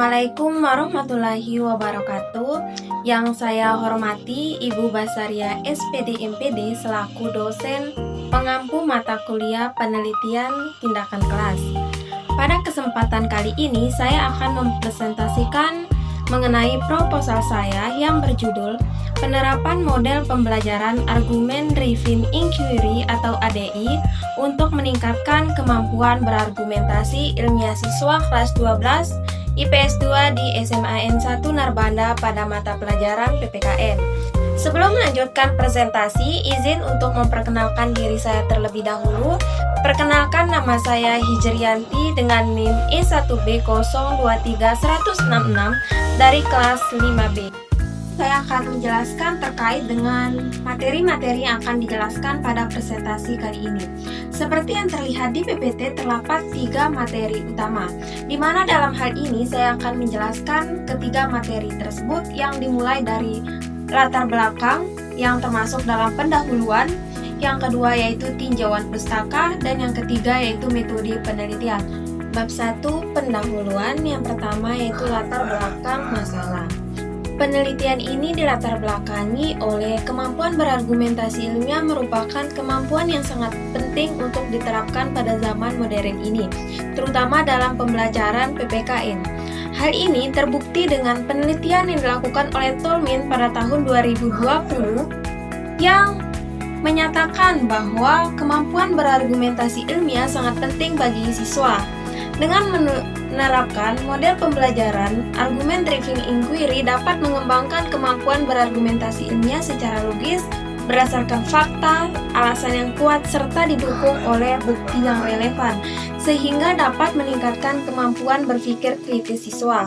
Assalamualaikum warahmatullahi wabarakatuh. Yang saya hormati Ibu Basaria SPD MPD selaku dosen pengampu mata kuliah penelitian tindakan kelas. Pada kesempatan kali ini saya akan mempresentasikan mengenai proposal saya yang berjudul Penerapan Model Pembelajaran Argument Driven Inquiry atau ADI untuk meningkatkan kemampuan berargumentasi ilmiah siswa kelas 12 IPS 2 di SMA N1 Narbanda pada mata pelajaran PPKN. Sebelum melanjutkan presentasi, izin untuk memperkenalkan diri saya terlebih dahulu. Perkenalkan, nama saya Hijrianti dengan NIM E1B023166 dari kelas 5B. Saya akan menjelaskan terkait dengan materi-materi yang akan dijelaskan pada presentasi kali ini. Seperti yang terlihat di PPT terdapat 3 materi utama, di mana dalam hal ini saya akan menjelaskan ketiga materi tersebut yang dimulai dari latar belakang yang termasuk dalam pendahuluan, yang kedua yaitu tinjauan pustaka, dan yang ketiga yaitu metode penelitian. Bab 1 pendahuluan, yang pertama yaitu latar belakang masalah. Penelitian ini dilatar belakangi oleh kemampuan berargumentasi ilmiah merupakan kemampuan yang sangat penting untuk diterapkan pada zaman modern ini, terutama dalam pembelajaran PPKN. Hal ini terbukti dengan penelitian yang dilakukan oleh Tolmin pada tahun 2020 yang menyatakan bahwa kemampuan berargumentasi ilmiah sangat penting bagi siswa. Dengan menerapkan model pembelajaran, argument driven inquiry dapat mengembangkan kemampuan berargumentasi ilmiah secara logis, berdasarkan fakta, alasan yang kuat, serta didukung oleh bukti yang relevan, sehingga dapat meningkatkan kemampuan berpikir kritis siswa.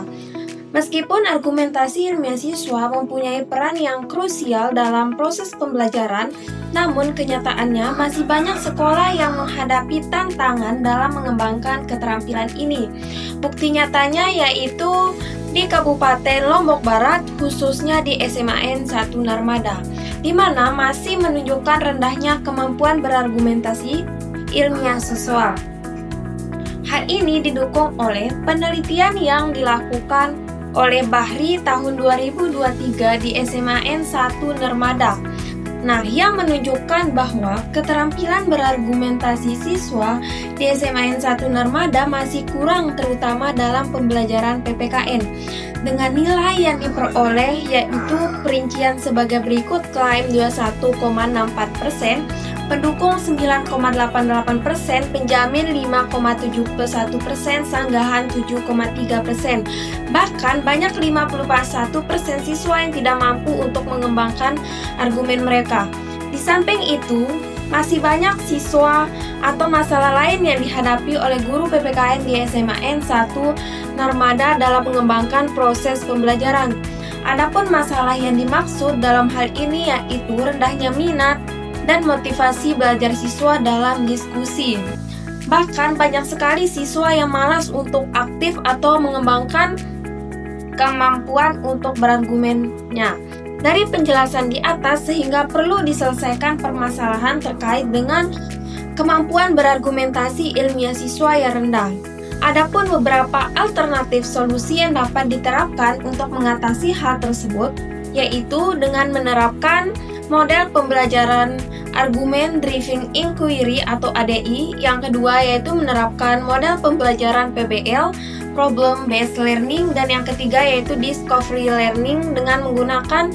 Meskipun argumentasi ilmiah siswa mempunyai peran yang krusial dalam proses pembelajaran, namun kenyataannya masih banyak sekolah yang menghadapi tantangan dalam mengembangkan keterampilan ini. Bukti nyatanya yaitu di Kabupaten Lombok Barat, khususnya di SMA N1 Narmada, di mana masih menunjukkan rendahnya kemampuan berargumentasi ilmiah siswa. Hal ini didukung oleh penelitian yang dilakukan oleh Bahri tahun 2023 di SMA N1 Narmada. Nah, yang menunjukkan bahwa keterampilan berargumentasi siswa di SMA N1 Narmada masih kurang, terutama dalam pembelajaran PPKN. Dengan nilai yang diperoleh yaitu perincian sebagai berikut: klaim 21,64%, pendukung 9,88%, penjamin 5,71%, sanggahan 7,3%. Bahkan banyak 51% siswa yang tidak mampu untuk mengembangkan argumen mereka. Di samping itu, masih banyak siswa atau masalah lain yang dihadapi oleh guru PPKN di SMA N1 Narmada dalam mengembangkan proses pembelajaran. Adapun masalah yang dimaksud dalam hal ini yaitu rendahnya minat dan motivasi belajar siswa dalam diskusi. Bahkan banyak sekali siswa yang malas untuk aktif atau mengembangkan kemampuan untuk berargumennya. Dari penjelasan di atas, sehingga perlu diselesaikan permasalahan terkait dengan kemampuan berargumentasi ilmiah siswa yang rendah. Adapun beberapa alternatif solusi yang dapat diterapkan untuk mengatasi hal tersebut, yaitu dengan menerapkan model pembelajaran Argument Driven Inquiry atau ADI. Yang kedua yaitu menerapkan model pembelajaran PBL, Problem Based Learning, dan yang ketiga yaitu Discovery Learning dengan menggunakan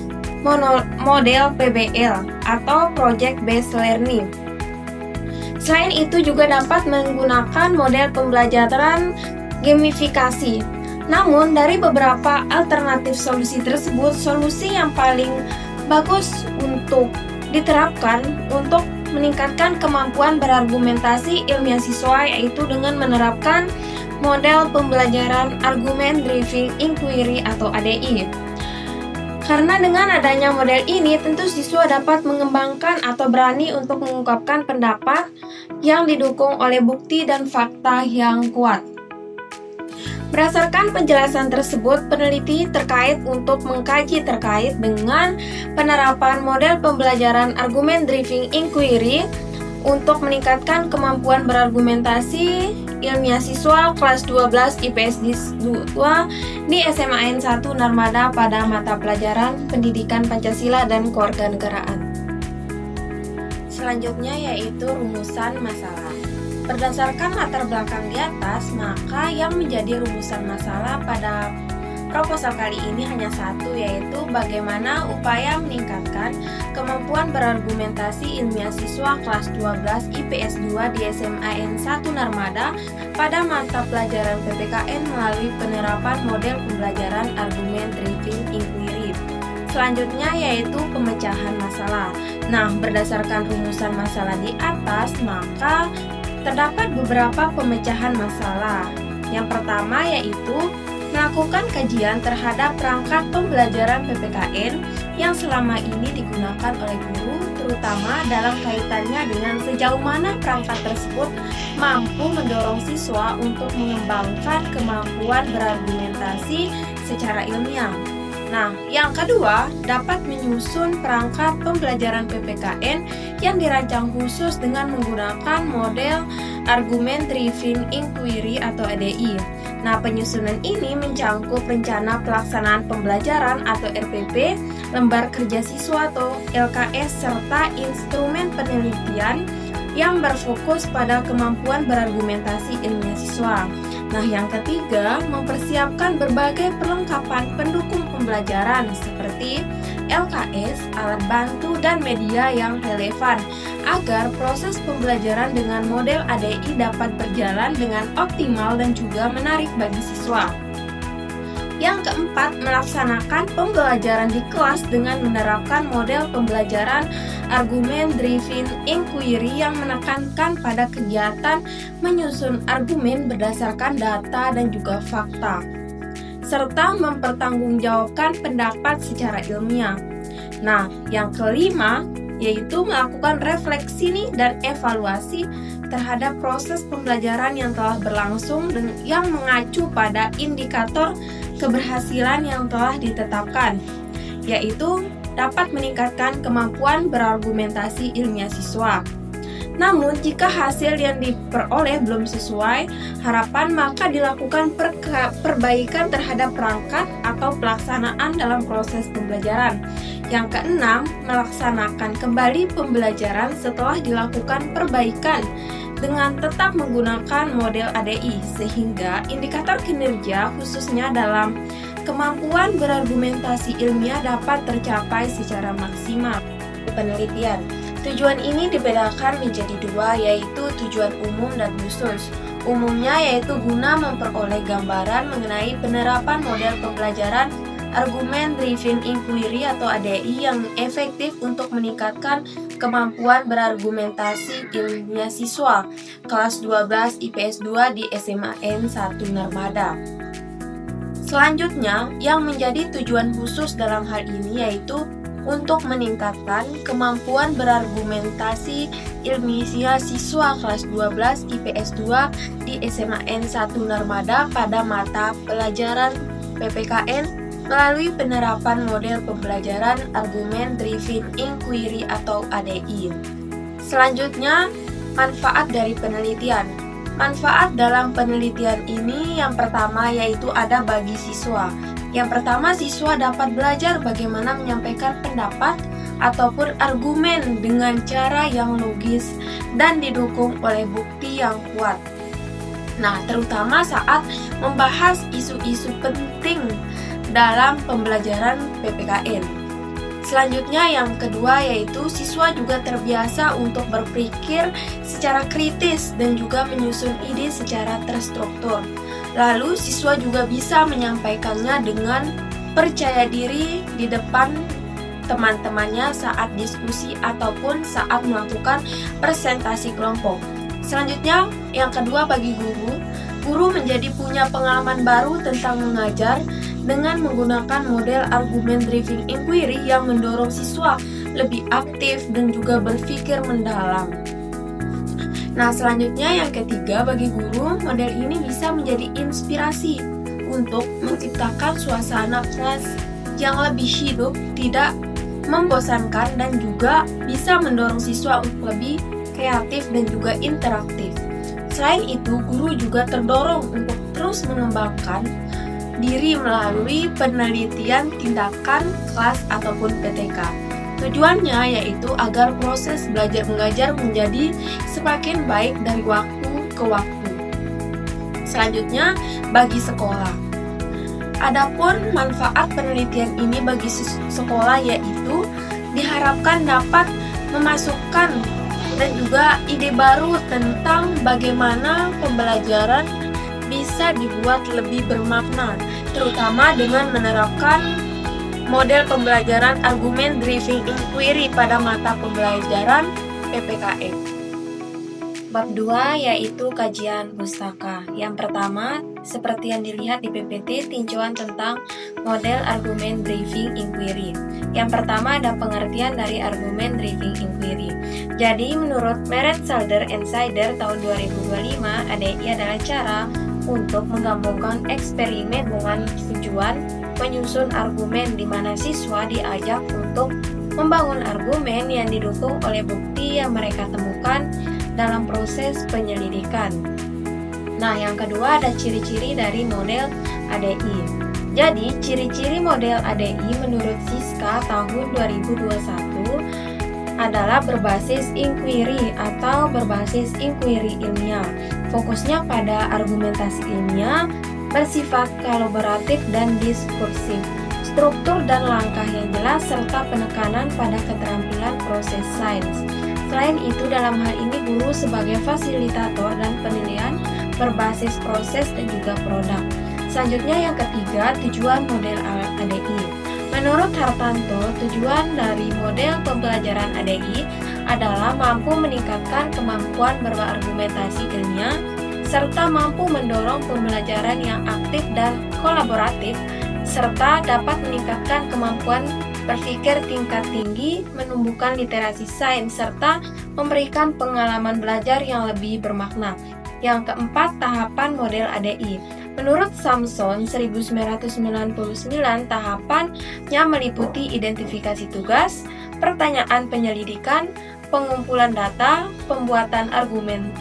model PBL atau Project Based Learning. Selain itu juga dapat menggunakan model pembelajaran gamifikasi. Namun dari beberapa alternatif solusi tersebut, solusi yang paling bagus untuk diterapkan untuk meningkatkan kemampuan berargumentasi ilmiah siswa yaitu dengan menerapkan model pembelajaran Argument Driven Inquiry atau ADI. Karena dengan adanya model ini, tentu siswa dapat mengembangkan atau berani untuk mengungkapkan pendapat yang didukung oleh bukti dan fakta yang kuat. Berdasarkan penjelasan tersebut, peneliti terkait untuk mengkaji terkait dengan penerapan model pembelajaran Argument Driven Inquiry untuk meningkatkan kemampuan berargumentasi ilmiah siswa kelas 12 IPS 2 di SMAN 1 Narmada pada mata pelajaran Pendidikan Pancasila dan Kewarganegaraan. Selanjutnya yaitu rumusan masalah. Berdasarkan latar belakang di atas, maka yang menjadi rumusan masalah pada proposal kali ini hanya satu, yaitu bagaimana upaya meningkatkan kemampuan berargumentasi ilmiah siswa kelas 12 IPS 2 di SMAN 1 Narmada pada mata pelajaran PPKN melalui penerapan model pembelajaran argumen driven inquiry. Selanjutnya yaitu pemecahan masalah. Nah, berdasarkan rumusan masalah di atas, maka terdapat beberapa pemecahan masalah. Yang pertama yaitu melakukan kajian terhadap perangkat pembelajaran PPKN yang selama ini digunakan oleh guru, terutama dalam kaitannya dengan sejauh mana perangkat tersebut mampu mendorong siswa untuk mengembangkan kemampuan berargumentasi secara ilmiah. Nah, yang kedua, dapat menyusun perangkat pembelajaran PPKN yang dirancang khusus dengan menggunakan model Argument Driven Inquiry atau ADI. Nah, penyusunan ini mencangkup rencana pelaksanaan pembelajaran atau RPP, lembar kerja siswa atau LKS, serta instrumen penelitian yang berfokus pada kemampuan berargumentasi ilmiah siswa. Nah, yang ketiga, mempersiapkan berbagai perlengkapan pendukung pembelajaran seperti LKS, alat bantu, dan media yang relevan agar proses pembelajaran dengan model ADI dapat berjalan dengan optimal dan juga menarik bagi siswa. Yang keempat, melaksanakan pembelajaran di kelas dengan menerapkan model pembelajaran Argument Driven Inquiry yang menekankan pada kegiatan menyusun argumen berdasarkan data dan juga fakta, serta mempertanggungjawabkan pendapat secara ilmiah. Nah, yang kelima yaitu melakukan refleksi dan evaluasi terhadap proses pembelajaran yang telah berlangsung yang mengacu pada indikator keberhasilan yang telah ditetapkan, yaitu dapat meningkatkan kemampuan berargumentasi ilmiah siswa. Namun, jika hasil yang diperoleh belum sesuai harapan, maka dilakukan perbaikan terhadap perangkat atau pelaksanaan dalam proses pembelajaran. Yang keenam, melaksanakan kembali pembelajaran setelah dilakukan perbaikan dengan tetap menggunakan model ADI, sehingga indikator kinerja khususnya dalam kemampuan berargumentasi ilmiah dapat tercapai secara maksimal. Penelitian. Tujuan ini dibedakan menjadi dua, yaitu tujuan umum dan khusus. Umumnya yaitu guna memperoleh gambaran mengenai penerapan model pembelajaran Argument Driven Inquiry atau ADI yang efektif untuk meningkatkan kemampuan berargumentasi ilmiah siswa kelas 12 IPS 2 di SMAN 1 Narmada. Selanjutnya, yang menjadi tujuan khusus dalam hal ini yaitu untuk meningkatkan kemampuan berargumentasi ilmiah siswa kelas 12 IPS 2 di SMAN 1 Narmada pada mata pelajaran PPKN melalui penerapan model pembelajaran Argument Driven Inquiry atau ADI. Selanjutnya, manfaat dari penelitian. Manfaat dalam penelitian ini yang pertama yaitu ada bagi siswa. Yang pertama, siswa dapat belajar bagaimana menyampaikan pendapat ataupun argumen dengan cara yang logis dan didukung oleh bukti yang kuat. Nah, terutama saat membahas isu-isu penting dalam pembelajaran PPKN. Selanjutnya yang kedua yaitu siswa juga terbiasa untuk berpikir secara kritis dan juga menyusun ide secara terstruktur. Lalu siswa juga bisa menyampaikannya dengan percaya diri di depan teman-temannya saat diskusi ataupun saat melakukan presentasi kelompok. Selanjutnya yang kedua bagi guru menjadi punya pengalaman baru tentang mengajar dengan menggunakan model Argument Driven Inquiry yang mendorong siswa lebih aktif dan juga berpikir mendalam. Nah, selanjutnya yang ketiga bagi guru, model ini bisa menjadi inspirasi untuk menciptakan suasana kelas yang lebih hidup, tidak membosankan dan juga bisa mendorong siswa untuk lebih kreatif, dan juga interaktif. Selain itu, guru juga terdorong untuk terus mengembangkan diri melalui penelitian tindakan kelas ataupun PTK. Tujuannya yaitu agar proses belajar mengajar menjadi semakin baik dari waktu ke waktu. Selanjutnya, bagi sekolah. Adapun manfaat penelitian ini bagi sekolah yaitu diharapkan dapat memasukkan dan juga ide baru tentang bagaimana pembelajaran bisa dibuat lebih bermakna, terutama dengan menerapkan model pembelajaran argument driven inquiry pada mata pembelajaran PPKN. Bab 2 yaitu kajian pustaka. Yang pertama, seperti yang dilihat di PPT, tinjauan tentang model argument driven inquiry. Yang pertama ada pengertian dari argument driven inquiry. Jadi menurut Meret, Salder, and Sider tahun 2025, ADI adalah cara untuk menggabungkan eksperimen dengan tujuan menyusun argumen di mana siswa diajak untuk membangun argumen yang didukung oleh bukti yang mereka temukan dalam proses penyelidikan. Nah, yang kedua ada ciri-ciri dari model ADI. Jadi, ciri-ciri model ADI menurut Siska tahun 2021 adalah berbasis inquiry atau berbasis inquiry ilmiah. Fokusnya pada argumentasi ilmiah, bersifat kolaboratif dan diskursif, struktur dan langkah yang jelas, serta penekanan pada keterampilan proses sains. Selain itu, dalam hal ini guru sebagai fasilitator dan penilaian berbasis proses dan juga produk. Selanjutnya yang ketiga, tujuan model ADI. Menurut Hartanto, tujuan dari model pembelajaran ADI adalah mampu meningkatkan kemampuan berargumentasi ilmiah, serta mampu mendorong pembelajaran yang aktif dan kolaboratif, serta dapat meningkatkan kemampuan berpikir tingkat tinggi, menumbuhkan literasi sains, serta memberikan pengalaman belajar yang lebih bermakna. Yang keempat, tahapan model ADI. Menurut Samson 1999, tahapannya meliputi identifikasi tugas, pertanyaan penyelidikan, pengumpulan data, pembuatan argumen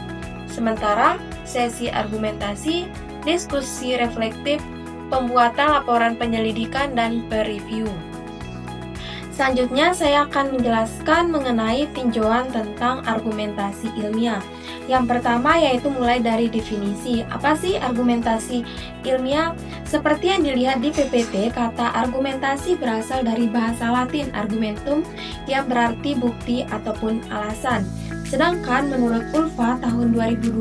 sementara, sesi argumentasi, diskusi reflektif, pembuatan laporan penyelidikan, dan per-review. Selanjutnya saya akan menjelaskan mengenai tinjauan tentang argumentasi ilmiah. Yang pertama yaitu mulai dari definisi. Apa sih argumentasi ilmiah? Seperti yang dilihat di PPT, kata argumentasi berasal dari bahasa Latin argumentum yang berarti bukti ataupun alasan. Sedangkan menurut Ulfa tahun 2022,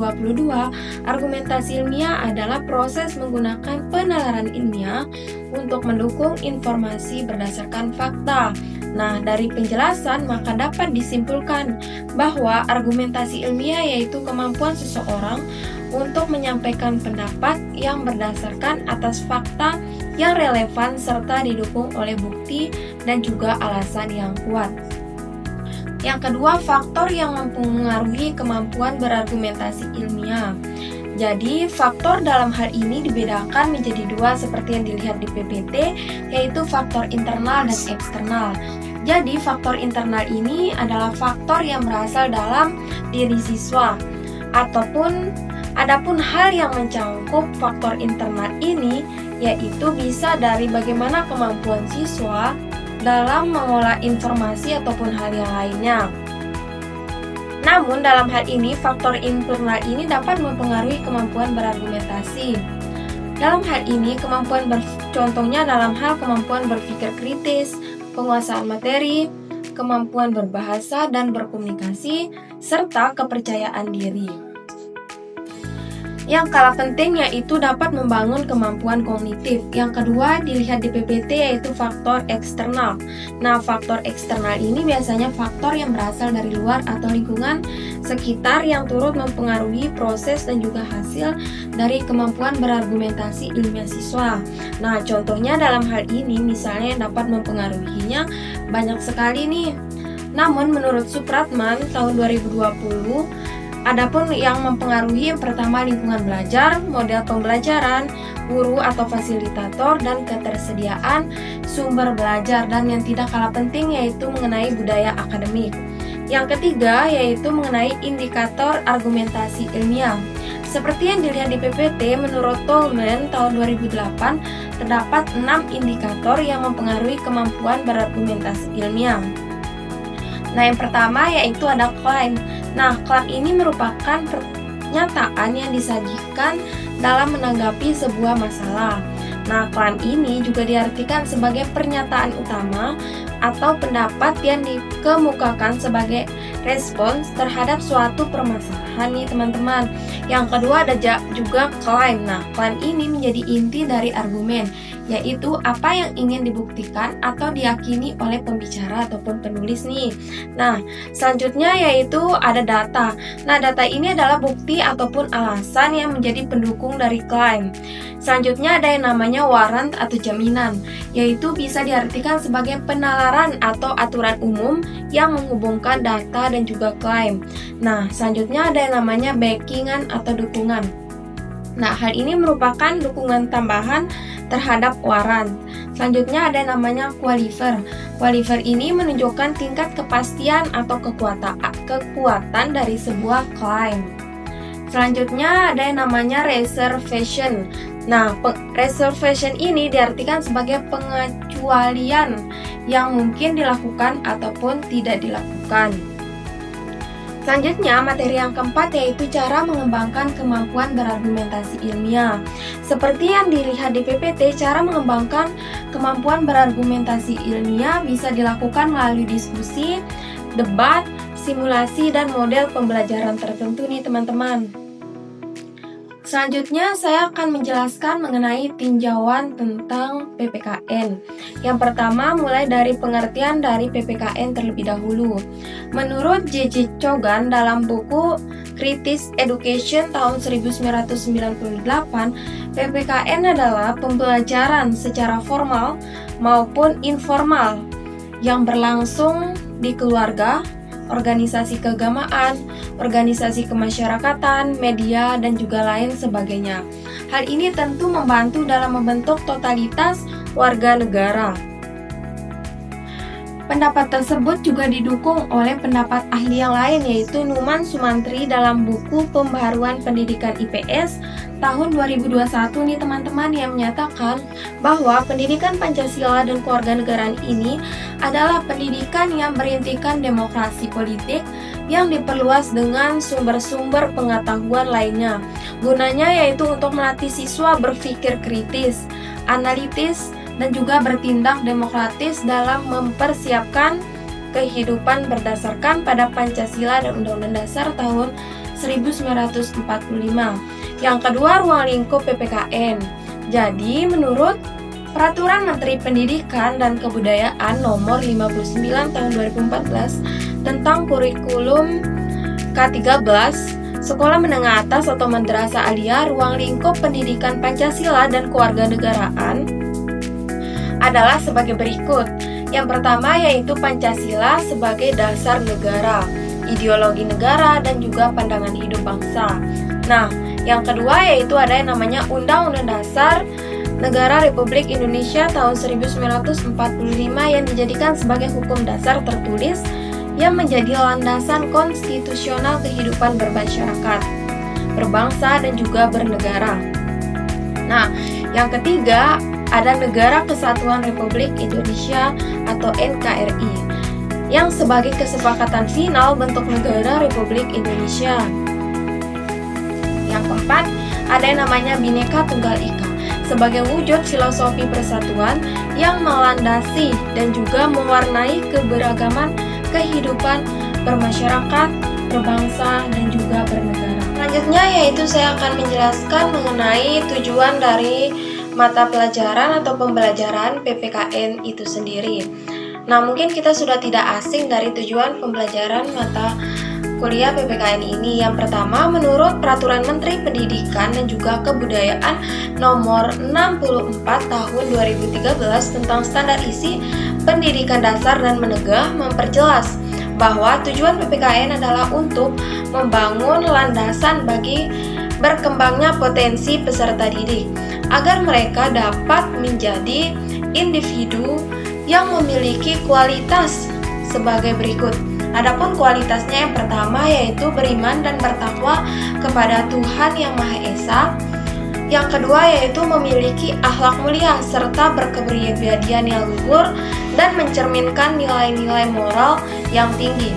argumentasi ilmiah adalah proses menggunakan penalaran ilmiah untuk mendukung informasi berdasarkan fakta. Nah, dari penjelasan maka dapat disimpulkan bahwa argumentasi ilmiah yaitu kemampuan seseorang untuk menyampaikan pendapat yang berdasarkan atas fakta yang relevan serta didukung oleh bukti dan juga alasan yang kuat. Yang kedua, faktor yang mempengaruhi kemampuan berargumentasi ilmiah. Jadi, faktor dalam hal ini dibedakan menjadi dua seperti yang dilihat di PPT, yaitu faktor internal dan eksternal. Jadi, faktor internal ini adalah faktor yang berasal dalam diri siswa. Adapun hal yang mencangkup faktor internal ini, yaitu bisa dari bagaimana kemampuan siswa dalam mengolah informasi ataupun hal yang lainnya. Namun dalam hal ini faktor internal ini dapat mempengaruhi kemampuan berargumentasi. Dalam hal ini contohnya dalam hal kemampuan berpikir kritis, penguasaan materi, kemampuan berbahasa dan berkomunikasi, serta kepercayaan diri. Yang kalah penting yaitu dapat membangun kemampuan kognitif. Yang kedua dilihat di PPT yaitu faktor eksternal. Nah, faktor eksternal ini biasanya faktor yang berasal dari luar atau lingkungan sekitar yang turut mempengaruhi proses dan juga hasil dari kemampuan berargumentasi ilmiah siswa. Nah, contohnya dalam hal ini misalnya yang dapat mempengaruhinya banyak sekali nih. Namun menurut Supratman tahun 2020, adapun yang mempengaruhi yang pertama lingkungan belajar, model pembelajaran, guru atau fasilitator, dan ketersediaan sumber belajar, dan yang tidak kalah penting yaitu mengenai budaya akademik. Yang ketiga yaitu mengenai indikator argumentasi ilmiah. Seperti yang dilihat di PPT, menurut Tolman tahun 2008, terdapat 6 indikator yang mempengaruhi kemampuan berargumentasi ilmiah. Nah, yang pertama yaitu ada klaim. Nah, klaim ini merupakan pernyataan yang disajikan dalam menanggapi sebuah masalah. Nah, klaim ini juga diartikan sebagai pernyataan utama atau pendapat yang dikemukakan sebagai respons terhadap suatu permasalahan nih teman-teman. Yang kedua ada juga klaim. Nah, klaim ini menjadi inti dari argumen, yaitu apa yang ingin dibuktikan atau diyakini oleh pembicara ataupun penulis nih. Nah, selanjutnya yaitu ada data. Nah, data ini adalah bukti ataupun alasan yang menjadi pendukung dari klaim. Selanjutnya ada yang namanya warrant atau jaminan, yaitu bisa diartikan sebagai penalaran atau aturan umum yang menghubungkan data dan juga klaim. Nah, selanjutnya ada yang namanya backingan atau dukungan. Nah, hal ini merupakan dukungan tambahan terhadap warrant. Selanjutnya ada yang namanya qualifier. Qualifier ini menunjukkan tingkat kepastian atau kekuatan dari sebuah klaim. Selanjutnya ada yang namanya reservation. Nah, reservation ini diartikan sebagai pengecualian yang mungkin dilakukan ataupun tidak dilakukan. Selanjutnya, materi yang keempat yaitu cara mengembangkan kemampuan berargumentasi ilmiah. Seperti yang dilihat di PPT, cara mengembangkan kemampuan berargumentasi ilmiah bisa dilakukan melalui diskusi, debat, simulasi, dan model pembelajaran tertentu nih teman-teman. Selanjutnya saya akan menjelaskan mengenai tinjauan tentang PPKN. Yang pertama mulai dari pengertian dari PPKN terlebih dahulu. Menurut J.J. Chogan dalam buku Critics Education tahun 1998, PPKN adalah pembelajaran secara formal maupun informal yang berlangsung di keluarga, organisasi keagamaan, organisasi kemasyarakatan, media, dan juga lain sebagainya. Hal ini tentu membantu dalam membentuk totalitas warga negara. Pendapat tersebut juga didukung oleh pendapat ahli yang lain, yaitu Numan Sumantri dalam buku Pembaharuan Pendidikan IPS tahun 2021 nih teman-teman, yang menyatakan bahwa pendidikan Pancasila dan kewarganegaraan ini adalah pendidikan yang berintikan demokrasi politik yang diperluas dengan sumber-sumber pengetahuan lainnya. Gunanya yaitu untuk melatih siswa berpikir kritis, analitis, dan juga bertindak demokratis dalam mempersiapkan kehidupan berdasarkan pada Pancasila dan Undang-Undang Dasar tahun 1945. Yang kedua, ruang lingkup PPKN. Jadi, menurut Peraturan Menteri Pendidikan dan Kebudayaan Nomor 59 Tahun 2014 tentang kurikulum K13, Sekolah Menengah Atas atau Madrasah Aliyah, ruang lingkup pendidikan Pancasila dan kewarganegaraan adalah sebagai berikut. Yang pertama yaitu Pancasila sebagai dasar negara, ideologi negara, dan juga pandangan hidup bangsa. Nah, yang kedua yaitu ada yang namanya Undang-Undang Dasar Negara Republik Indonesia tahun 1945 yang dijadikan sebagai hukum dasar tertulis yang menjadi landasan konstitusional kehidupan bermasyarakat, berbangsa, dan juga bernegara. Nah, yang ketiga ada Negara Kesatuan Republik Indonesia atau NKRI yang sebagai kesepakatan final bentuk negara Republik Indonesia. Yang keempat, ada yang namanya Bhinneka Tunggal Ika sebagai wujud filosofi persatuan yang melandasi dan juga mewarnai keberagaman kehidupan bermasyarakat, berbangsa, dan juga bernegara. Selanjutnya yaitu saya akan menjelaskan mengenai tujuan dari mata pelajaran atau pembelajaran PPKN itu sendiri. Nah, mungkin kita sudah tidak asing dari tujuan pembelajaran mata kuliah PPKN ini. Yang pertama, menurut Peraturan Menteri Pendidikan dan juga Kebudayaan Nomor 64 Tahun 2013 tentang Standar Isi Pendidikan Dasar dan Menengah memperjelas bahwa tujuan PPKN adalah untuk membangun landasan bagi berkembangnya potensi peserta didik agar mereka dapat menjadi individu yang memiliki kualitas sebagai berikut. Adapun kualitasnya yang pertama yaitu beriman dan bertakwa kepada Tuhan Yang Maha Esa. Yang kedua yaitu memiliki akhlak mulia serta berkepribadian yang luhur dan mencerminkan nilai-nilai moral yang tinggi.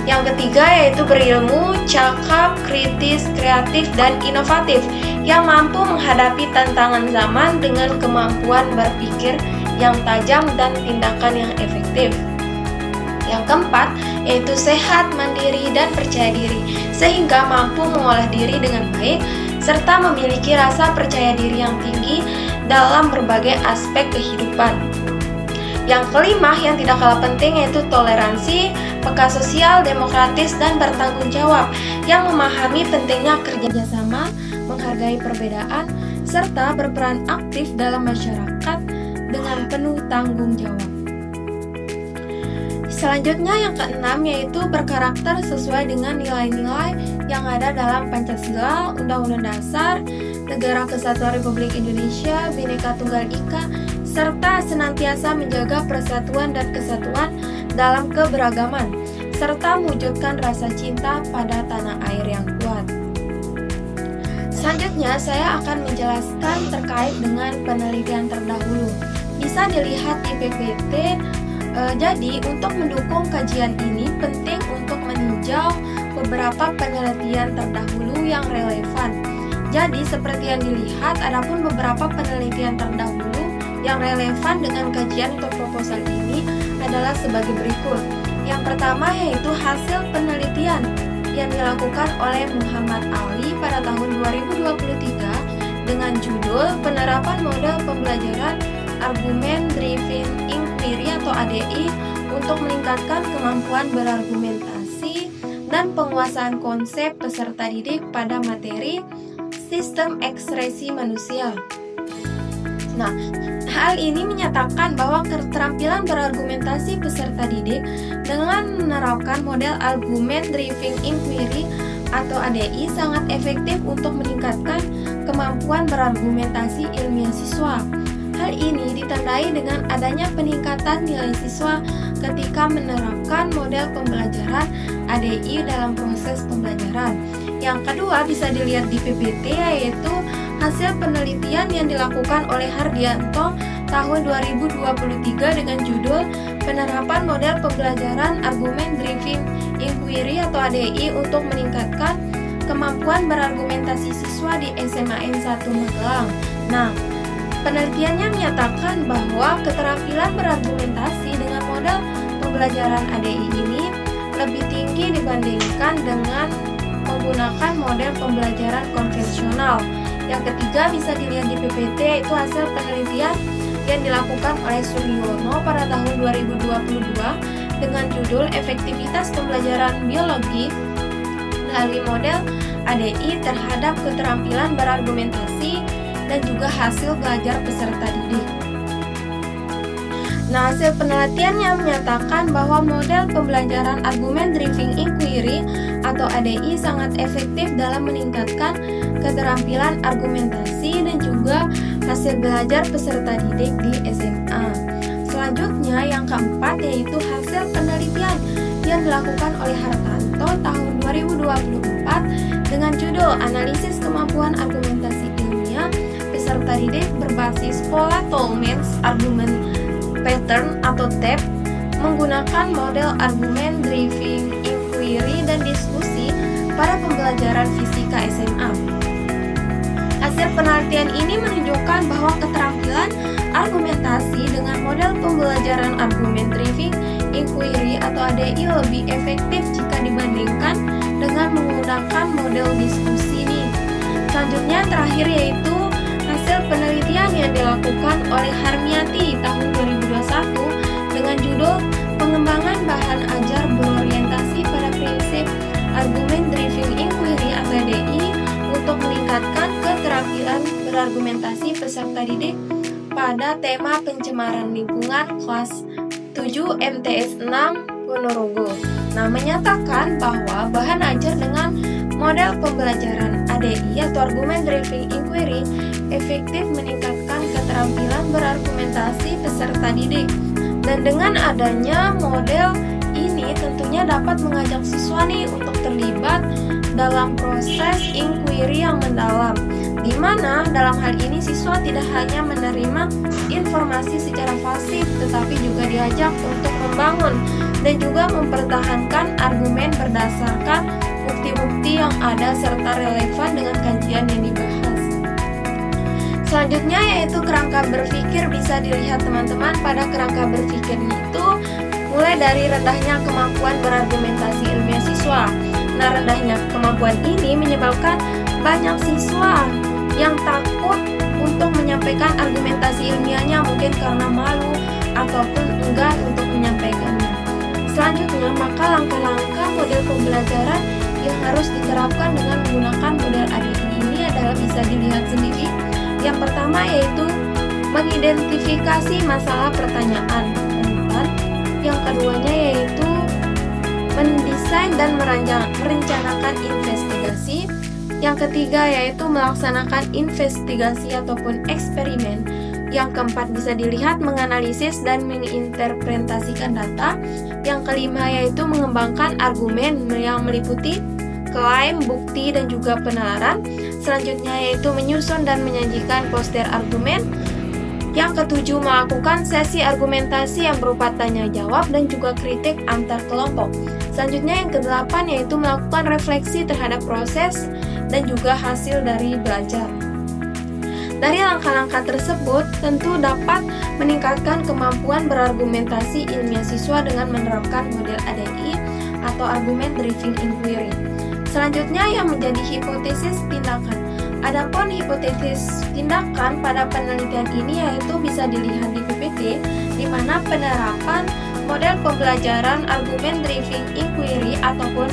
Yang ketiga yaitu berilmu, cakap, kritis, kreatif, dan inovatif yang mampu menghadapi tantangan zaman dengan kemampuan berpikir yang tajam dan tindakan yang efektif. Yang keempat yaitu sehat, mandiri, dan percaya diri sehingga mampu mengolah diri dengan baik serta memiliki rasa percaya diri yang tinggi dalam berbagai aspek kehidupan. Yang kelima yang tidak kalah penting yaitu toleransi, peka sosial, demokratis, dan bertanggung jawab yang memahami pentingnya kerjasama, menghargai perbedaan, serta berperan aktif dalam masyarakat dengan penuh tanggung jawab. Selanjutnya yang keenam yaitu berkarakter sesuai dengan nilai-nilai yang ada dalam Pancasila, Undang-Undang Dasar, Negara Kesatuan Republik Indonesia, Bhinneka Tunggal Ika, serta senantiasa menjaga persatuan dan kesatuan dalam keberagaman, serta mewujudkan rasa cinta pada tanah air yang kuat. Selanjutnya saya akan menjelaskan terkait dengan penelitian terdahulu. Bisa dilihat di PPT. Jadi untuk mendukung kajian ini penting untuk meninjau beberapa penelitian terdahulu yang relevan. Jadi seperti yang dilihat, adapun beberapa penelitian terdahulu yang relevan dengan kajian untuk proposal ini adalah sebagai berikut. Yang pertama yaitu hasil penelitian yang dilakukan oleh Muhammad Ali pada tahun 2023 dengan judul Penerapan Model Pembelajaran Argument Driven Inquiry atau ADI untuk meningkatkan kemampuan berargumentasi dan penguasaan konsep peserta didik pada materi sistem ekspresi manusia. Nah, hal ini menyatakan bahwa keterampilan berargumentasi peserta didik dengan menerapkan model Argument Driven Inquiry atau ADI sangat efektif untuk meningkatkan kemampuan berargumentasi ilmiah siswa. Hal ini ditandai dengan adanya peningkatan nilai siswa ketika menerapkan model pembelajaran ADI dalam proses pembelajaran. Yang kedua bisa dilihat di PPT yaitu hasil penelitian yang dilakukan oleh Hardianto tahun 2023 dengan judul Penerapan Model Pembelajaran Argument Driven Inquiry atau ADI untuk meningkatkan kemampuan berargumentasi siswa di SMAN 1 Magelang. Nah, penelitiannya menyatakan bahwa keterampilan berargumentasi dengan model pembelajaran ADI ini lebih tinggi dibandingkan dengan menggunakan model pembelajaran konvensional. Yang ketiga bisa dilihat di PPT yaitu hasil penelitian yang dilakukan oleh Suryono pada tahun 2022 dengan judul Efektivitas Pembelajaran Biologi melalui model ADI terhadap keterampilan berargumentasi dan juga hasil belajar peserta didik. Nah, hasil penelitiannya menyatakan bahwa model pembelajaran Argument Driven Inquiry atau ADI sangat efektif dalam meningkatkan keterampilan argumentasi dan juga hasil belajar peserta didik di SMA. Selanjutnya yang keempat yaitu hasil penelitian yang dilakukan oleh Hartanto tahun 2024 dengan judul Analisis Kemampuan Argumentasi Ilmiah Peserta Didik Berbasis Pola Tolman's Argument Pattern atau TAP menggunakan model Argument Driven Inquiry dan diskusi pada pembelajaran fisika SMA. Hasil penelitian ini menunjukkan bahwa keterampilan argumentasi dengan model pembelajaran Argument Driven Inquiry atau ADI lebih efektif jika dibandingkan dengan menggunakan model diskusi ini. Selanjutnya terakhir yaitu hasil penelitian yang dilakukan oleh Harmiati tahun 2021 dengan judul Pengembangan Bahan Ajar Berorientasi pada Prinsip Argument Driven Inquiry atau ADI untuk meningkatkan keterampilan berargumentasi peserta didik pada tema pencemaran lingkungan kelas 7 MTS 6 Ponorogo. Nah, menyatakan bahwa bahan ajar dengan model pembelajaran ADI atau Argument Driven Inquiry efektif meningkatkan keterampilan berargumentasi peserta didik. Dan dengan adanya model ini tentunya dapat mengajak siswa nih untuk terlibat dalam proses inquiry yang mendalam, di mana dalam hal ini siswa tidak hanya menerima informasi secara pasif, tetapi juga diajak untuk membangun dan juga mempertahankan argumen berdasarkan bukti-bukti yang ada serta relevan dengan kajian yang dibahas. Selanjutnya yaitu kerangka berpikir. Bisa dilihat teman-teman pada kerangka berpikirnya itu mulai dari rendahnya kemampuan berargumentasi ilmiah siswa. Nah, rendahnya kemampuan ini menyebabkan banyak siswa yang takut untuk menyampaikan argumentasi ilmiahnya, mungkin karena malu ataupun enggan untuk menyampaikannya. Selanjutnya, maka langkah-langkah model pembelajaran yang harus diterapkan dengan menggunakan model ADI ini adalah bisa dilihat sendiri. Yang pertama yaitu mengidentifikasi masalah pertanyaan, dan yang keduanya yaitu mendesain dan merencanakan investigasi. Yang ketiga yaitu melaksanakan investigasi ataupun eksperimen. Yang keempat bisa dilihat menganalisis dan menginterpretasikan data. Yang kelima yaitu mengembangkan argumen yang meliputi klaim, bukti, dan juga penalaran. Selanjutnya yaitu menyusun dan menyajikan poster argumen. Yang ketujuh, melakukan sesi argumentasi yang berupa tanya jawab dan juga kritik antar kelompok. Selanjutnya yang kedelapan yaitu melakukan refleksi terhadap proses dan juga hasil dari belajar. Dari langkah-langkah tersebut tentu dapat meningkatkan kemampuan berargumentasi ilmiah siswa dengan menerapkan model ADI atau Argument Driven Inquiry. Selanjutnya yang menjadi hipotesis tindakan. Adapun hipotesis tindakan pada penelitian ini yaitu bisa dilihat di PPT, di mana penerapan model pembelajaran Argument Driven Inquiry ataupun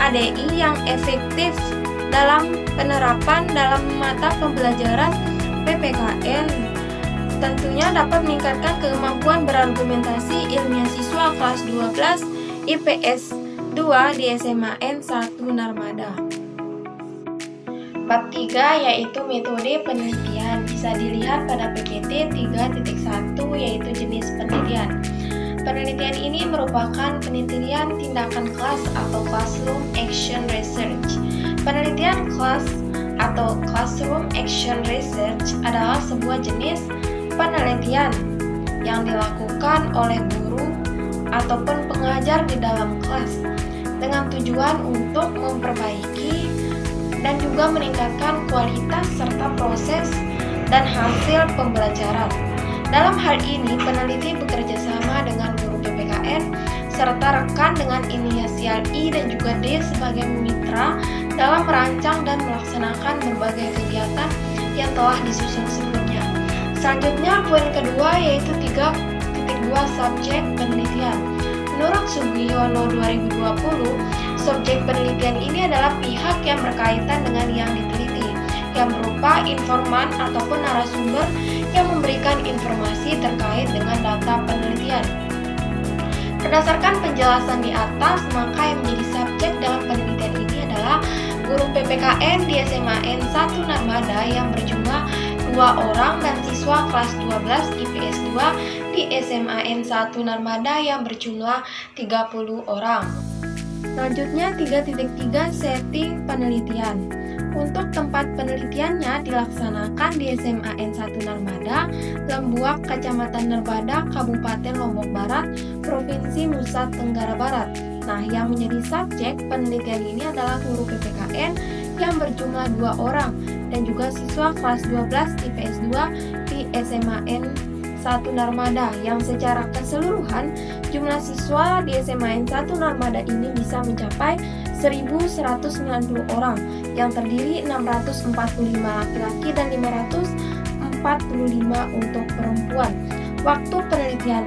ADI yang efektif dalam penerapan dalam mata pembelajaran PPKN tentunya dapat meningkatkan kemampuan berargumentasi ilmiah siswa kelas 12 IPS 2 di SMAN 1 Narmada. Bab 3 yaitu metode penelitian. Bisa dilihat pada PPT 3.1 yaitu jenis penelitian. Penelitian ini merupakan penelitian tindakan kelas atau Classroom Action Research. Penelitian kelas atau Classroom Action Research adalah sebuah jenis penelitian yang dilakukan oleh guru ataupun pengajar di dalam kelas dengan tujuan untuk memperbaiki dan juga meningkatkan kualitas serta proses dan hasil pembelajaran. Dalam hal ini, peneliti bekerja sama dengan guru PPKN serta rekan dengan inisial I dan juga D sebagai mitra dalam merancang dan melaksanakan berbagai kegiatan yang telah disusun sebelumnya. Selanjutnya, poin kedua yaitu 3.2 subjek penelitian. Menurut Sugiono 2020, subjek penelitian ini adalah pihak yang berkaitan dengan yang diteliti, yang berupa informan ataupun narasumber yang memberikan informasi terkait dengan data penelitian. Berdasarkan penjelasan di atas, maka yang menjadi subjek dalam penelitian ini adalah guru PPKN di SMAN 1 Narmada yang berjumlah 2 orang dan siswa kelas 12 IPS 2 di SMAN 1 Narmada yang berjumlah 30 orang. Selanjutnya 3.3 setting penelitian. Untuk tempat penelitiannya dilaksanakan di SMAN 1 Narmada, Lembuak, Kecamatan Narmada, Kabupaten Lombok Barat, Provinsi Nusa Tenggara Barat. Nah, yang menjadi subjek penelitian ini adalah guru PPKN yang berjumlah 2 orang dan juga siswa kelas 12 IPS 2 di SMAN 1 Narmada yang secara keseluruhan jumlah siswa di SMAN 1 Narmada ini bisa mencapai 1.190 orang yang terdiri 645 laki-laki dan 545 untuk perempuan. Waktu penelitian.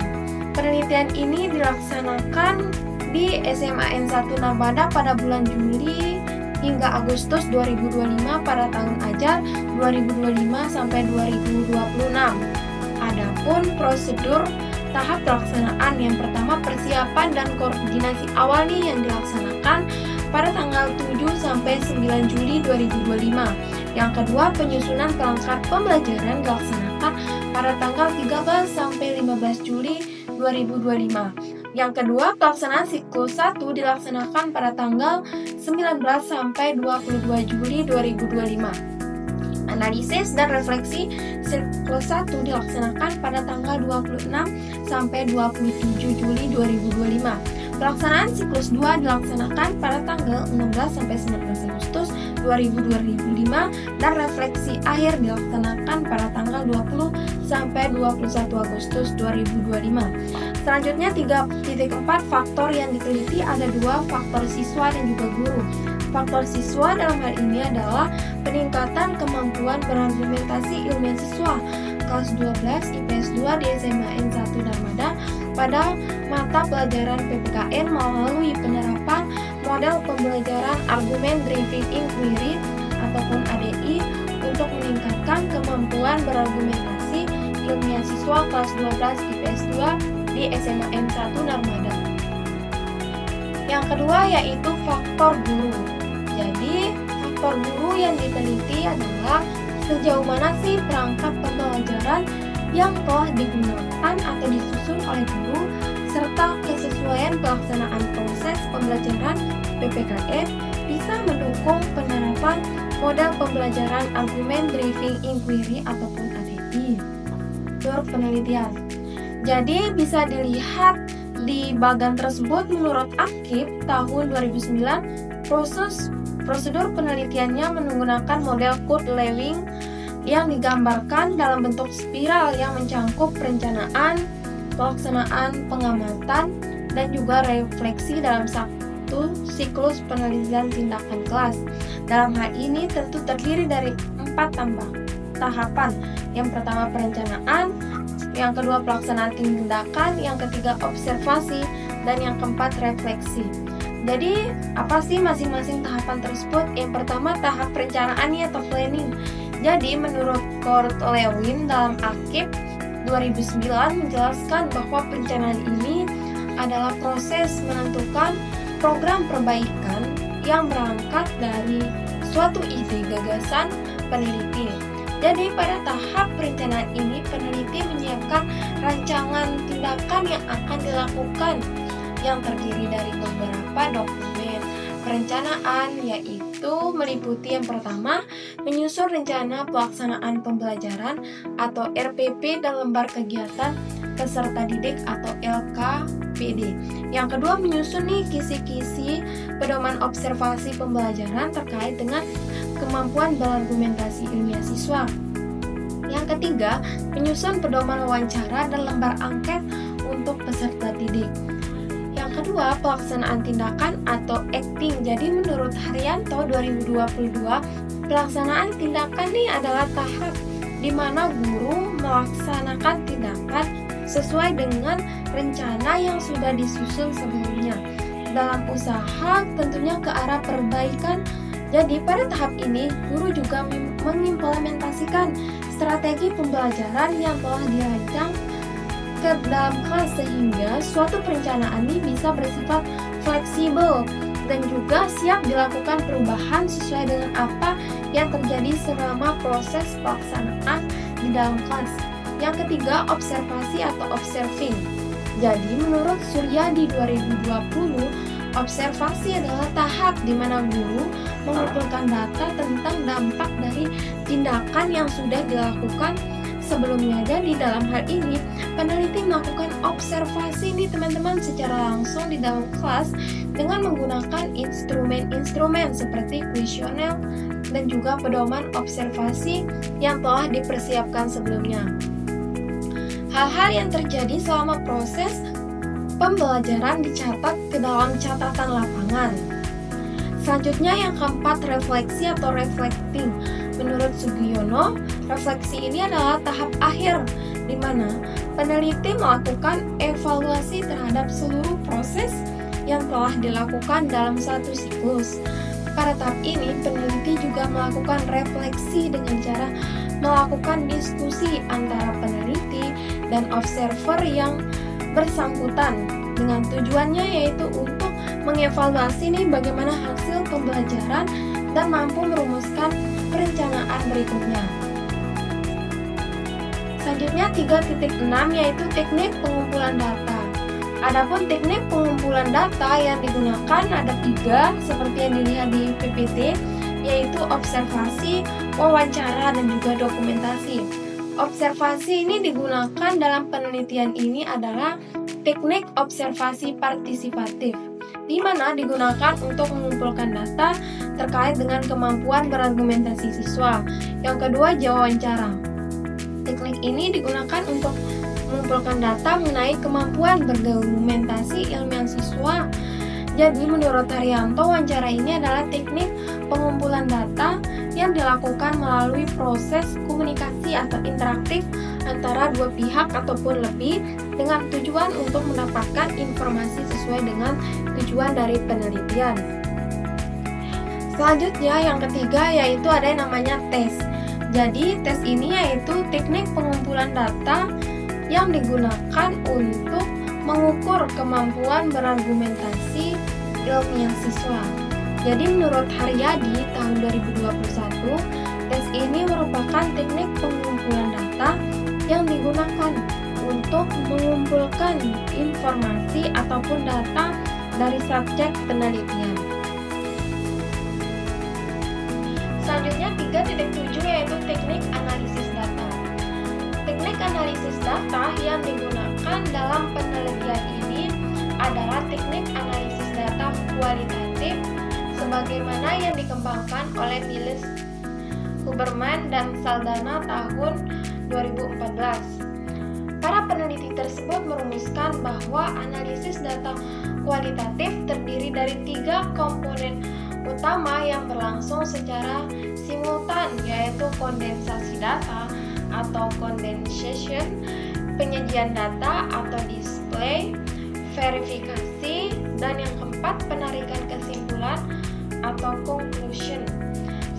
Penelitian ini dilaksanakan di SMAN 1 Narmada pada bulan Juli hingga Agustus 2025 pada tahun ajar 2025 sampai 2026. Adapun prosedur tahap pelaksanaan yang pertama persiapan dan koordinasi awal nih yang dilaksanakan pada tanggal 7 sampai 9 Juli 2025. Yang kedua, penyusunan perangkat pembelajaran dilaksanakan pada tanggal 13 sampai 15 Juli 2025. Yang kedua, pelaksanaan siklus 1 dilaksanakan pada tanggal 19 sampai 22 Juli 2025. Analisis dan refleksi siklus 1 dilaksanakan pada tanggal 26 sampai 27 Juli 2025. Pelaksanaan siklus 2 dilaksanakan pada tanggal 16 sampai 19 Agustus 2025 dan refleksi akhir dilaksanakan pada tanggal 20 sampai 21 Agustus 2025. Selanjutnya 3.4 faktor yang diteliti ada 2 faktor siswa dan juga guru. Faktor siswa dalam hal ini adalah peningkatan kemampuan berargumentasi ilmiah siswa kelas 12 IPS 2 di SMA N1 Narmada pada mata pelajaran PPKN melalui penerapan model pembelajaran Argument Driven Inquiry ataupun ADI untuk meningkatkan kemampuan berargumentasi ilmiah siswa kelas 12 IPS 2 di SMA N1 Narmada. Yang kedua yaitu faktor guru. Jadi, faktor guru yang diteliti adalah sejauh mana sih perangkat pembelajaran yang telah digunakan atau disusun oleh guru serta kesesuaian pelaksanaan proses pembelajaran PPKN bisa mendukung penerapan model pembelajaran Argument Driven Inquiry ataupun ADI. Menurut penelitian. Jadi bisa dilihat di bagan tersebut menurut AKIP tahun 2009 prosedur penelitiannya menggunakan model Kurt-Lewin yang digambarkan dalam bentuk spiral yang mencangkup perencanaan, pelaksanaan pengamatan, dan juga refleksi dalam satu siklus penelitian tindakan kelas. Dalam hal ini tentu terdiri dari 4 tahapan. Yang pertama perencanaan, yang kedua pelaksanaan tindakan, yang ketiga observasi, dan yang keempat refleksi. Jadi, apa sih masing-masing tahapan tersebut? Yang pertama tahap perencanaan atau planning. Jadi, menurut Kurt-Lewin dalam AKIP 2009 menjelaskan bahwa perencanaan ini adalah proses menentukan program perbaikan yang berangkat dari suatu ide gagasan peneliti. Jadi pada tahap perencanaan ini peneliti menyiapkan rancangan tindakan yang akan dilakukan yang terdiri dari beberapa dokumen perencanaan, yaitu meliputi yang pertama menyusun rencana pelaksanaan pembelajaran atau RPP dan lembar kegiatan peserta didik atau LKPD. Yang kedua menyusun kisi-kisi pedoman observasi pembelajaran terkait dengan kemampuan berargumentasi ilmiah siswa. Yang ketiga menyusun pedoman wawancara dan lembar angket untuk peserta didik. Yang kedua, pelaksanaan tindakan atau acting. Jadi menurut Haryanto 2022, pelaksanaan tindakan ini adalah tahap di mana guru melaksanakan tindakan sesuai dengan rencana yang sudah disusun sebelumnya dalam usaha tentunya ke arah perbaikan. Jadi pada tahap ini guru juga mengimplementasikan strategi pembelajaran yang telah dirancang ke dalam kelas sehingga suatu perencanaan ini bisa bersifat fleksibel dan juga siap dilakukan perubahan sesuai dengan apa yang terjadi selama proses pelaksanaan di dalam kelas. Yang ketiga, observasi atau observing. Jadi menurut Suryadi 2020, observasi adalah tahap di mana guru mengumpulkan data tentang dampak dari tindakan yang sudah dilakukan sebelumnya. Jadi dalam hal ini peneliti melakukan observasi teman-teman secara langsung di dalam kelas dengan menggunakan instrumen-instrumen seperti kuesioner dan juga pedoman observasi yang telah dipersiapkan sebelumnya. Hal-hal yang terjadi selama proses pembelajaran dicatat ke dalam catatan lapangan. Selanjutnya yang keempat, refleksi atau reflecting. Menurut Sugiono, refleksi ini adalah tahap akhir di mana peneliti melakukan evaluasi terhadap seluruh proses yang telah dilakukan dalam satu siklus. Pada tahap ini, peneliti juga melakukan refleksi dengan cara melakukan diskusi antara peneliti dan observer yang bersangkutan dengan tujuannya yaitu untuk mengevaluasi bagaimana hasil pembelajaran dan mampu merumuskan perencanaan berikutnya. Selanjutnya 3.6 yaitu teknik pengumpulan data. Adapun teknik pengumpulan data yang digunakan ada 3 seperti yang dilihat di PPT, yaitu observasi, wawancara, dan juga dokumentasi. Observasi ini digunakan dalam penelitian ini adalah teknik observasi partisipatif, di mana digunakan untuk mengumpulkan data terkait dengan kemampuan berargumentasi siswa. Yang kedua, wawancara. Teknik ini digunakan untuk mengumpulkan data mengenai kemampuan berargumentasi ilmiah siswa. Jadi menurut Haryanto, wawancara ini adalah teknik pengumpulan data yang dilakukan melalui proses komunikasi atau interaktif antara dua pihak ataupun lebih dengan tujuan untuk mendapatkan informasi sesuai dengan tujuan dari penelitian. Selanjutnya yang ketiga yaitu ada yang namanya tes. Jadi tes ini yaitu teknik pengumpulan data yang digunakan untuk mengukur kemampuan berargumentasi ilmiah siswa. Jadi menurut Haryadi tahun 2021, tes ini merupakan teknik pengumpulan data yang digunakan untuk mengumpulkan informasi ataupun data dari subjek penelitian. Selanjutnya 3.7 yaitu teknik analisis data. Teknik analisis data yang digunakan dalam penelitian ini adalah teknik analisis data kualitatif sebagaimana yang dikembangkan oleh Niels Huberman dan Saldana tahun 2014. Para peneliti tersebut merumuskan bahwa analisis data kualitatif terdiri dari 3 komponen utama yang berlangsung secara simultan, yaitu kondensasi data atau condensation, penyajian data atau display, verifikasi, dan yang keempat penarikan kesimpulan atau conclusion.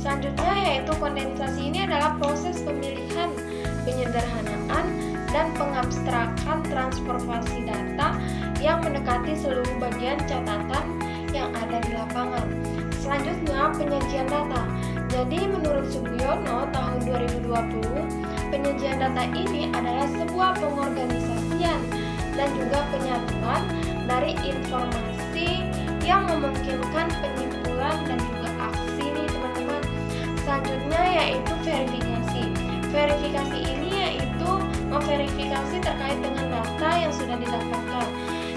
Selanjutnya yaitu kondensasi ini adalah proses pemilihan, penyederhanaan, dan pengabstrakan transformasi data yang mendekati seluruh bagian catatan yang ada di lapangan. Selanjutnya penyajian data. Jadi menurut Sugiyono tahun 2020, penyajian data ini adalah sebuah pengorganisasian dan juga penyatuan dari informasi yang memungkinkan penyimpulan dan juga aksi nih teman-teman. Selanjutnya yaitu verifikasi. Verifikasi ini yaitu memverifikasi terkait dengan data yang sudah didapatkan.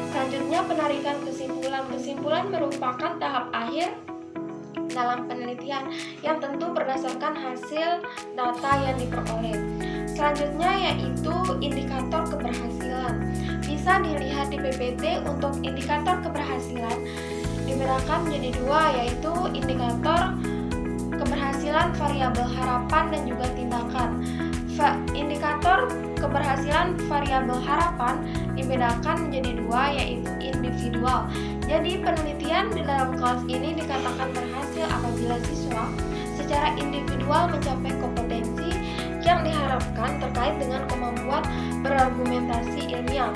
Selanjutnya penarikan kesimpulan. Kesimpulan merupakan tahap akhir dalam penelitian yang tentu berdasarkan hasil data yang diperoleh. Selanjutnya yaitu indikator keberhasilan. Bisa dilihat di PPT. Untuk indikator keberhasilan dibedakan menjadi 2, yaitu indikator keberhasilan variabel harapan dan juga tindakan. Indikator keberhasilan variabel harapan dibedakan menjadi 2, yaitu individual. Jadi penelitian di dalam kelas ini dikatakan berhasil apabila siswa secara individual mencapai kompetensi yang diharapkan terkait dengan kemampuan berargumentasi ilmiah.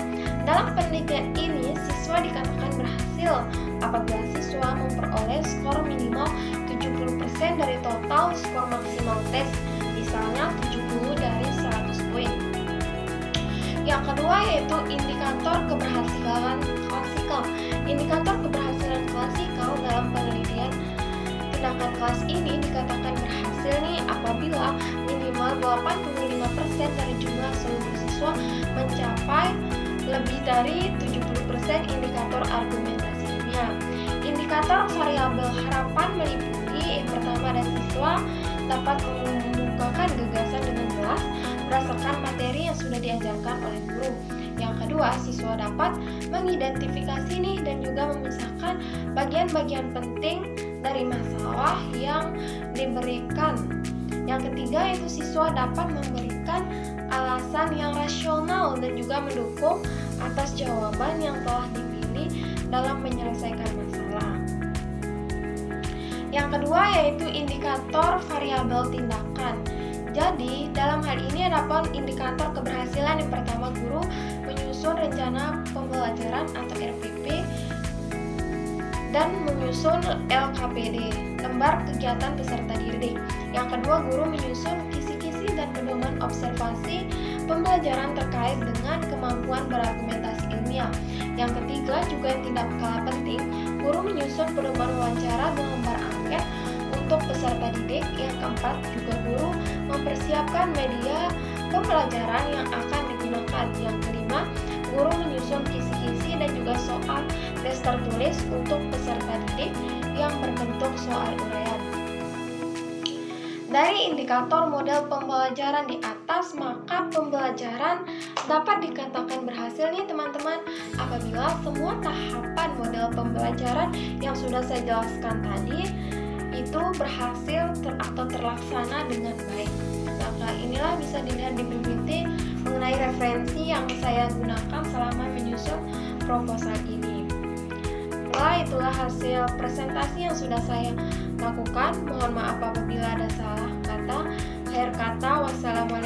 Dalam penelitian ini, siswa dikatakan berhasil apabila siswa memperoleh skor minimal 70% dari total skor maksimal tes, misalnya 70 dari 100 poin. Yang kedua yaitu indikator keberhasilan klasikal. Indikator keberhasilan klasikal dalam penelitian tindakan kelas ini dikatakan berhasil nih apabila minimal 85% dari jumlah seluruh siswa mencapai lebih dari 70% indikator argumentasi ilmiah. Indikator variabel harapan meliputi yang pertama ada siswa dapat mengemukakan gagasan dengan jelas berdasarkan materi yang sudah diajarkan oleh guru. Yang kedua, siswa dapat mengidentifikasi nih dan juga memisahkan bagian-bagian penting dari masalah yang diberikan. Yang ketiga yaitu siswa dapat memberikan alasan yang rasional dan juga mendukung atas jawaban yang telah dipilih dalam menyelesaikan masalah. Yang kedua yaitu indikator variabel tindakan. Jadi, dalam hal ini ada indikator keberhasilan. Yang pertama, guru menyusun rencana pembelajaran atau RPP dan menyusun LKPD, lembar kegiatan peserta didik. Yang kedua, guru menyusun kisi-kisi dan pedoman observasi pembelajaran terkait dengan kemampuan berargumentasi ilmiah. ilmiah. Yang ketiga, juga yang tidak kalah penting, guru menyusun pedoman wawancara dengan berangket untuk peserta didik. Yang keempat, juga guru mempersiapkan media pembelajaran yang akan digunakan. Yang kelima, guru menyusun kisi-kisi dan juga soal tes tertulis untuk peserta didik yang berbentuk soal uraian. Dari indikator model pembelajaran di atas, maka pembelajaran dapat dikatakan berhasil nih teman-teman apabila semua tahapan model pembelajaran yang sudah saya jelaskan tadi itu berhasil atau terlaksana dengan baik. Maka inilah bisa dilihat di PPT mengenai referensi yang saya gunakan selama menyusun proposal ini. Itulah hasil presentasi yang sudah saya lakukan. Mohon maaf apabila ada salah kata. Akhir kata, wassalamualaikum